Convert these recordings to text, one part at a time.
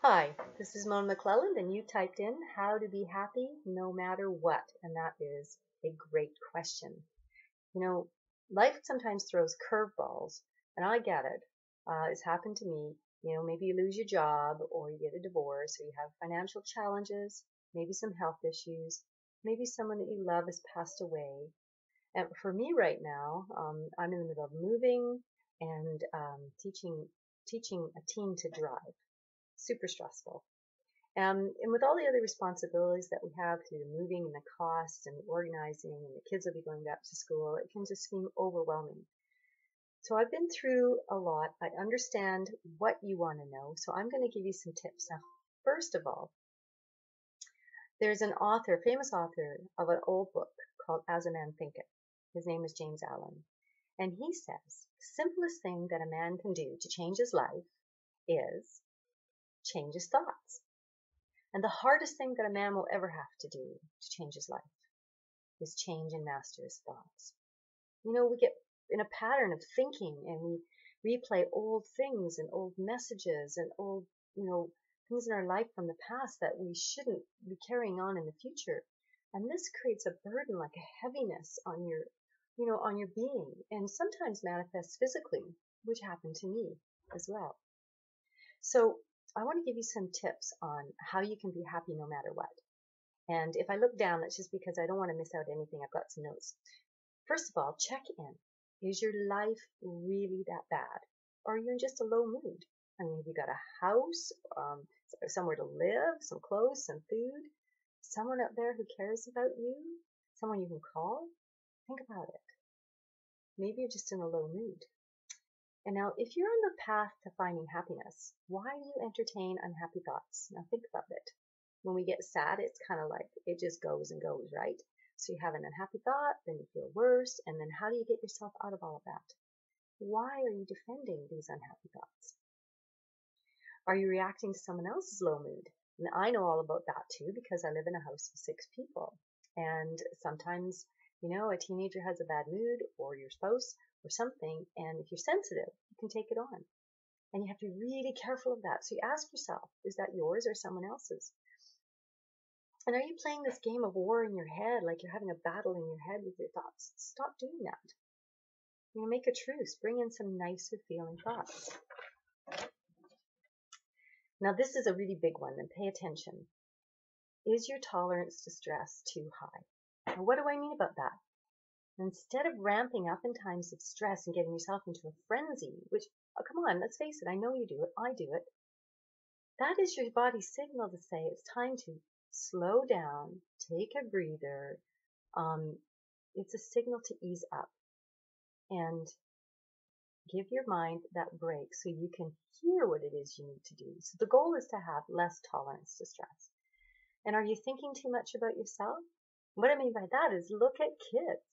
Hi, this is Mona McClelland, and you typed in how to be happy no matter what, and that is a great question. You know, life sometimes throws curveballs, and I get it. It's happened to me. Maybe you lose your job, or you get a divorce, or you have financial challenges, maybe some health issues, maybe someone that you love has passed away. And for me right now, I'm in the middle of moving and teaching a team to drive. Super stressful. And with all the other responsibilities that we have through the moving and the costs and the organizing and the kids will be going back to school, it can just seem overwhelming. So I've been through a lot. I understand what you want to know. So I'm going to give you some tips. Now, first of all, there's an author, famous author of an old book called As a Man Thinketh. His name is James Allen. And he says, the simplest thing that a man can do to change his life is change his thoughts. And the hardest thing that a man will ever have to do to change his life is change and master his thoughts. We get in a pattern of thinking and we replay old things and old messages and old, things in our life from the past that we shouldn't be carrying on in the future. And this creates a burden, like a heaviness on on your being, and sometimes manifests physically, which happened to me as well. So I want to give you some tips on how you can be happy no matter what. And if I look down, that's just because I don't want to miss out anything. I've got some notes. First of all, check in. Is your life really that bad? Or are you in just a low mood? I mean, have you got a house, somewhere to live, some clothes, some food, someone out there who cares about you, someone you can call? Think about it. Maybe you're just in a low mood. And now, if you're on the path to finding happiness, why do you entertain unhappy thoughts? Now, think about it. When we get sad, it's kind of like it just goes and goes, right? So you have an unhappy thought, then you feel worse, and then how do you get yourself out of all of that? Why are you defending these unhappy thoughts? Are you reacting to someone else's low mood? And I know all about that too because I live in a house of 6 people. And sometimes, a teenager has a bad mood, or your spouse, or something, and if you're sensitive, you can take it on. And you have to be really careful of that. So you ask yourself, is that yours or someone else's? And are you playing this game of war in your head, like you're having a battle in your head with your thoughts? Stop doing that. Make a truce. Bring in some nicer feeling thoughts. Now, this is a really big one, and pay attention. Is your tolerance to stress too high? Now, what do I mean about that? Instead of ramping up in times of stress and getting yourself into a frenzy, which, oh, come on, let's face it, I know you do it, I do it. That is your body's signal to say it's time to slow down, take a breather. It's a signal to ease up and give your mind that break so you can hear what it is you need to do. So the goal is to have less tolerance to stress. And are you thinking too much about yourself? What I mean by that is look at kids.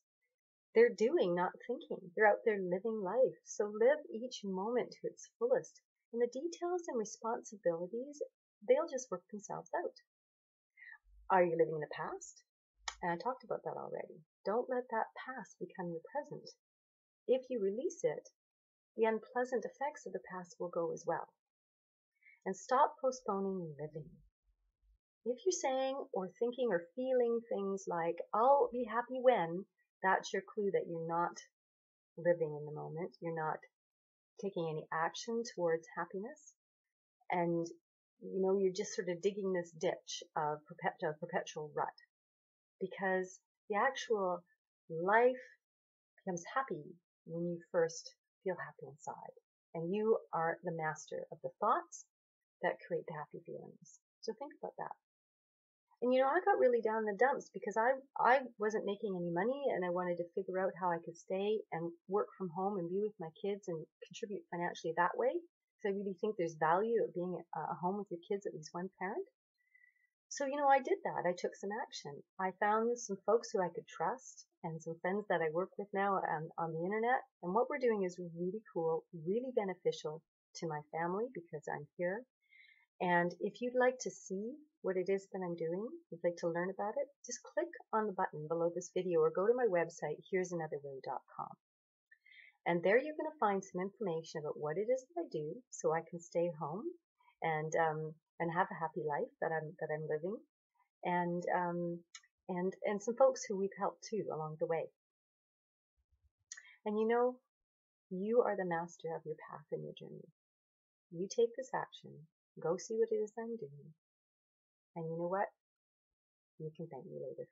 They're doing, not thinking. They're out there living life. So live each moment to its fullest. And the details and responsibilities, they'll just work themselves out. Are you living in the past? And I talked about that already. Don't let that past become your present. If you release it, the unpleasant effects of the past will go as well. And stop postponing living. If you're saying or thinking or feeling things like, I'll be happy when, that's your clue that you're not living in the moment. You're not taking any action towards happiness. And, you're just sort of digging this ditch of perpetual rut. Because the actual life becomes happy when you first feel happy inside. And you are the master of the thoughts that create the happy feelings. So think about that. And I got really down in the dumps because I wasn't making any money and I wanted to figure out how I could stay and work from home and be with my kids and contribute financially that way. Because I really think there's value of being at home with your kids, at least one parent. So, I did that. I took some action. I found some folks who I could trust and some friends that I work with now on the internet. And what we're doing is really cool, really beneficial to my family because I'm here. And if you'd like to see what it is that I'm doing, if you'd like to learn about it, just click on the button below this video or go to my website, here'sanotherway.com. And there you're going to find some information about what it is that I do so I can stay home and have a happy life that I'm living, and and some folks who we've helped too along the way. And you are the master of your path and your journey. You take this action, go see what it is I'm doing, and you know what? You can thank me later.